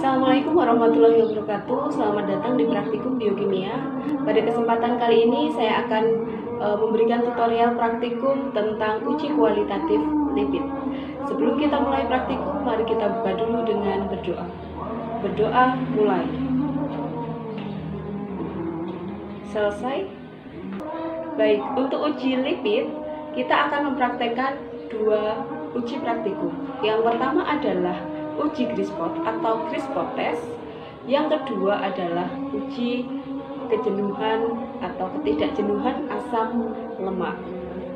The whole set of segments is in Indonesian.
Assalamualaikum warahmatullahi wabarakatuh. Selamat datang di Praktikum Biokimia. Pada kesempatan kali ini saya akan memberikan tutorial praktikum tentang uji kualitatif lipid. Sebelum kita mulai praktikum, mari kita buka dulu dengan berdoa. Berdoa mulai. Selesai. Baik, untuk uji lipid kita akan mempraktekkan dua uji praktikum. Yang pertama adalah uji Griswold atau Griswold test. Yang kedua adalah uji kejenuhan atau ketidakjenuhan asam lemak.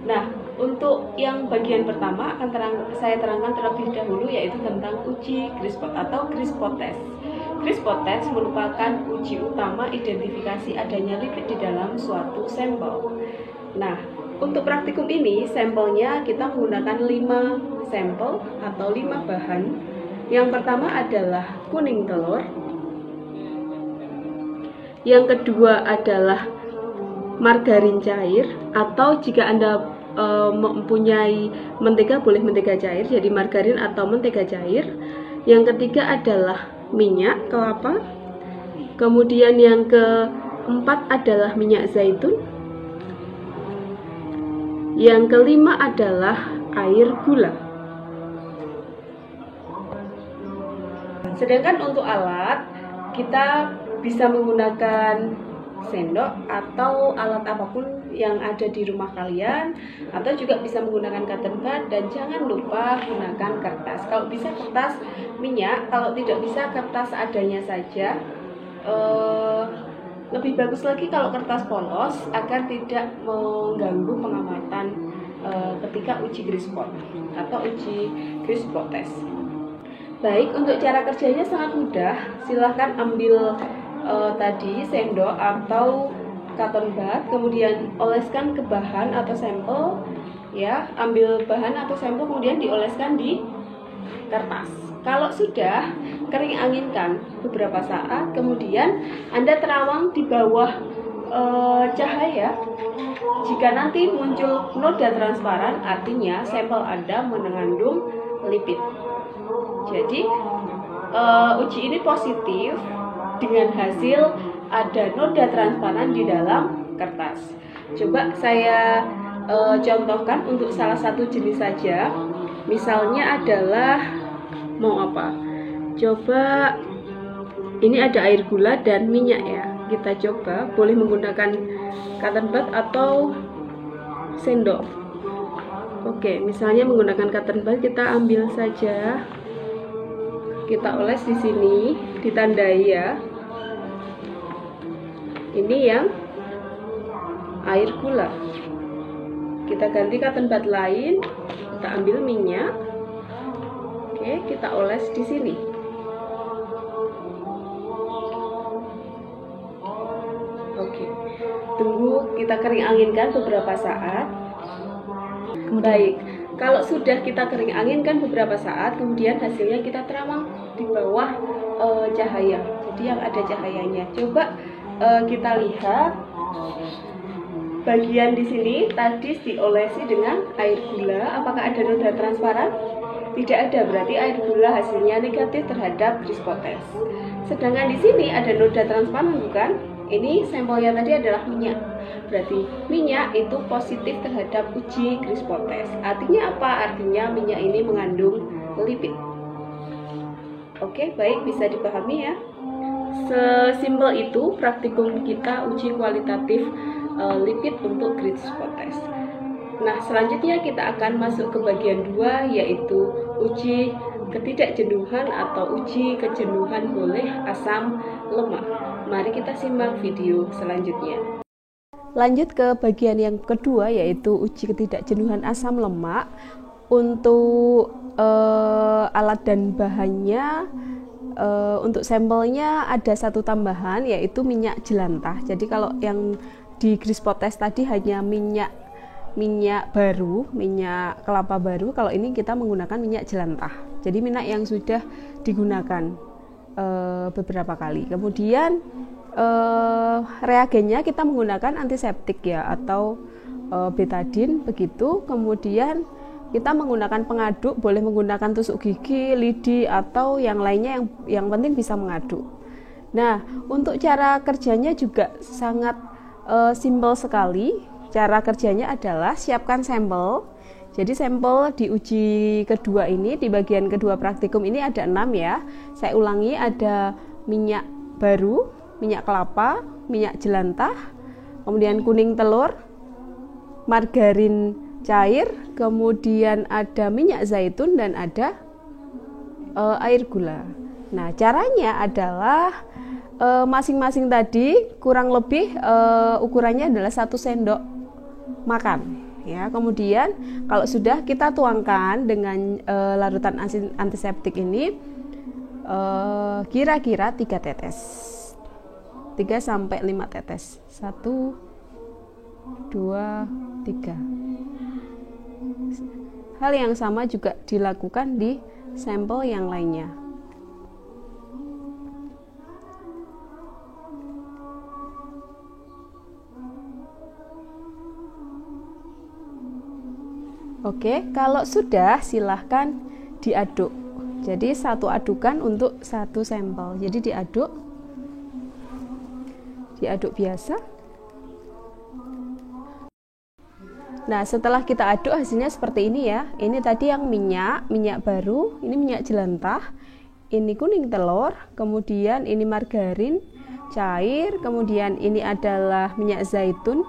Nah, untuk yang bagian pertama akan saya terangkan terlebih dahulu, yaitu tentang uji Griswold atau Griswold test. Griswold test merupakan uji utama identifikasi adanya lipid di dalam suatu sampel. Nah, untuk praktikum ini sampelnya kita menggunakan 5 sampel atau 5 bahan. Yang pertama adalah kuning telur. Yang kedua adalah margarin cair, atau jika Anda mempunyai mentega boleh mentega cair, jadi margarin atau mentega cair. Yang ketiga adalah minyak kelapa. Kemudian yang keempat adalah minyak zaitun. Yang kelima adalah air gula. Sedangkan untuk alat, kita bisa menggunakan sendok atau alat apapun yang ada di rumah kalian, atau juga bisa menggunakan cotton bud, dan jangan lupa gunakan kertas. Kalau bisa kertas minyak, kalau tidak bisa kertas adanya saja. Lebih bagus lagi kalau kertas polos agar tidak mengganggu pengamatan ketika uji Griswold atau uji Griswold test. Baik, untuk cara kerjanya sangat mudah. Silahkan ambil tadi sendok atau cotton bud, kemudian oleskan ke bahan atau sampel, ya. Ambil bahan atau sampel kemudian dioleskan di kertas. Kalau sudah kering, anginkan beberapa saat, kemudian Anda terawang di bawah cahaya. Jika nanti muncul noda transparan, artinya sampel Anda mengandung lipid. Jadi uji ini positif dengan hasil ada noda transparan di dalam kertas. Coba saya contohkan untuk salah satu jenis saja. Misalnya adalah mau apa? Coba ini ada air gula dan minyak ya. Kita coba, boleh menggunakan cotton bud atau sendok. Oke, misalnya menggunakan cotton bud, kita ambil saja. Kita oles di sini, ditandai ya. Ini yang air gula. Kita ganti cotton bud lain, kita ambil minyak. Oke, kita oles di sini. Oke, tunggu kita kering anginkan beberapa saat. Baik, kalau sudah kita kering anginkan beberapa saat, kemudian hasilnya kita terawang di bawah cahaya. Jadi yang ada cahayanya. Coba kita lihat bagian di sini tadi diolesi dengan air gula. Apakah ada noda transparan? Tidak ada, berarti air gula hasilnya negatif terhadap Griswold test. Sedangkan di sini ada noda transparan, bukan? Ini sampelnya tadi adalah minyak. Berarti minyak itu positif terhadap uji Griswold test. Artinya apa? Artinya minyak ini mengandung lipid. Oke, baik, bisa dipahami ya. Sesimpel itu praktikum kita uji kualitatif lipid untuk Griswold test. Nah, selanjutnya kita akan masuk ke bagian 2, yaitu uji ketidakjenuhan atau uji kejenuhan oleh asam lemak. Mari kita simak video selanjutnya. Lanjut ke bagian yang kedua, yaitu uji ketidakjenuhan asam lemak. Untuk alat dan bahannya, untuk sampelnya ada satu tambahan, yaitu minyak jelantah. Jadi kalau yang di Griswold test tadi hanya minyak baru, minyak kelapa baru. Kalau ini kita menggunakan minyak jelantah. Jadi minyak yang sudah digunakan beberapa kali. Kemudian reagennya kita menggunakan antiseptik ya, atau betadin begitu. Kemudian kita menggunakan pengaduk, boleh menggunakan tusuk gigi, lidi, atau yang lainnya yang penting bisa mengaduk. Nah, untuk cara kerjanya juga sangat simpel sekali. Cara kerjanya adalah siapkan sampel. Jadi sampel di uji kedua ini, di bagian kedua praktikum ini ada 6 ya. Saya ulangi, ada minyak baru, minyak kelapa, minyak jelantah, kemudian kuning telur, margarin cair, kemudian ada minyak zaitun, dan ada air gula. Nah, caranya adalah masing-masing tadi kurang lebih ukurannya adalah 1 sendok makan ya. Kemudian kalau sudah kita tuangkan dengan larutan antiseptik ini kira-kira 3 tetes, 3 sampai 5 tetes, 1, 2, 3. Hal yang sama juga dilakukan di sampel yang lainnya. Oke, kalau sudah silahkan diaduk. Jadi satu adukan untuk satu sampel. Jadi diaduk biasa. Nah, setelah kita aduk hasilnya seperti ini ya. Ini tadi yang minyak baru, ini minyak jelantah, ini kuning telur, kemudian ini margarin cair, kemudian ini adalah minyak zaitun,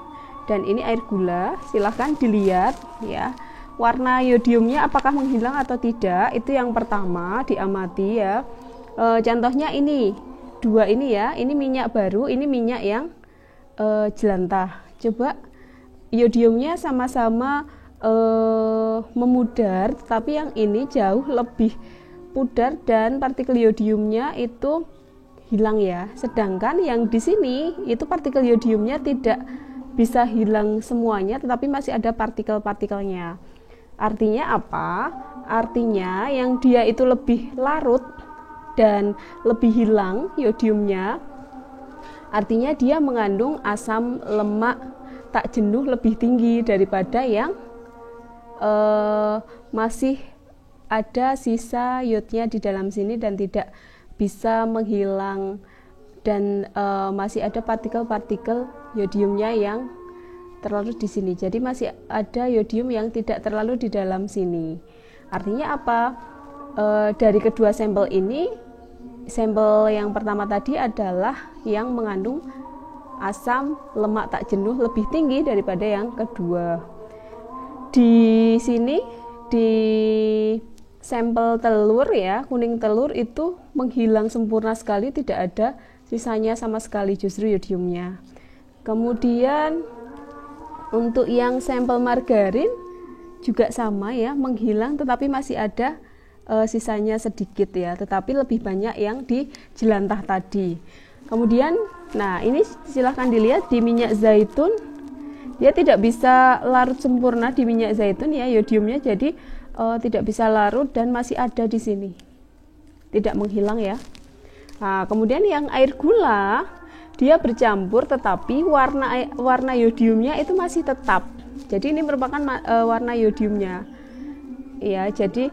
dan ini air gula. Silahkan dilihat ya. Warna yodiumnya apakah menghilang atau tidak, itu yang pertama diamati ya. Contohnya ini 2 ini ya, ini minyak baru, ini minyak yang jelantah. Coba yodiumnya sama-sama memudar, tapi yang ini jauh lebih pudar dan partikel yodiumnya itu hilang ya. Sedangkan yang di sini itu partikel yodiumnya tidak bisa hilang semuanya, tetapi masih ada partikel-partikelnya. Artinya apa? Artinya yang dia itu lebih larut dan lebih hilang yodiumnya, artinya dia mengandung asam lemak tak jenuh lebih tinggi daripada yang masih ada sisa yodnya di dalam sini dan tidak bisa menghilang, dan masih ada partikel-partikel yodiumnya yang terlalu di sini. Jadi masih ada yodium yang tidak terlalu di dalam sini. Artinya apa? Dari kedua sampel ini, sampel yang pertama tadi adalah yang mengandung asam lemak tak jenuh lebih tinggi daripada yang kedua. Di sini di sampel telur ya, kuning telur itu menghilang sempurna sekali, tidak ada sisanya sama sekali justru yodiumnya. Kemudian untuk yang sampel margarin juga sama ya, menghilang tetapi masih ada sisanya sedikit ya, tetapi lebih banyak yang di jelantah tadi. Kemudian, nah ini silahkan dilihat di minyak zaitun, dia tidak bisa larut sempurna di minyak zaitun ya, yodiumnya, jadi tidak bisa larut dan masih ada di sini, tidak menghilang ya. Nah, kemudian yang air gula, dia bercampur tetapi warna yodiumnya itu masih tetap. Jadi ini merupakan warna yodiumnya. Ya, jadi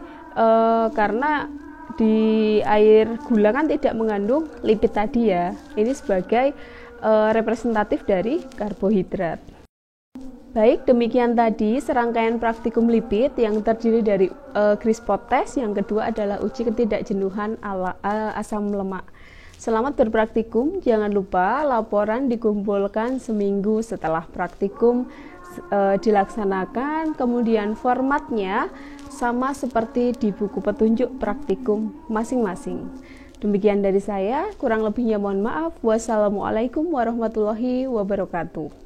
karena di air gula kan tidak mengandung lipid tadi ya. Ini sebagai representatif dari karbohidrat. Baik, demikian tadi serangkaian praktikum lipid yang terdiri dari Green-Spot test, yang kedua adalah uji ketidakjenuhan asam lemak. Selamat berpraktikum, jangan lupa laporan dikumpulkan seminggu setelah praktikum dilaksanakan, kemudian formatnya sama seperti di buku petunjuk praktikum masing-masing. Demikian dari saya, kurang lebihnya mohon maaf. Wassalamualaikum warahmatullahi wabarakatuh.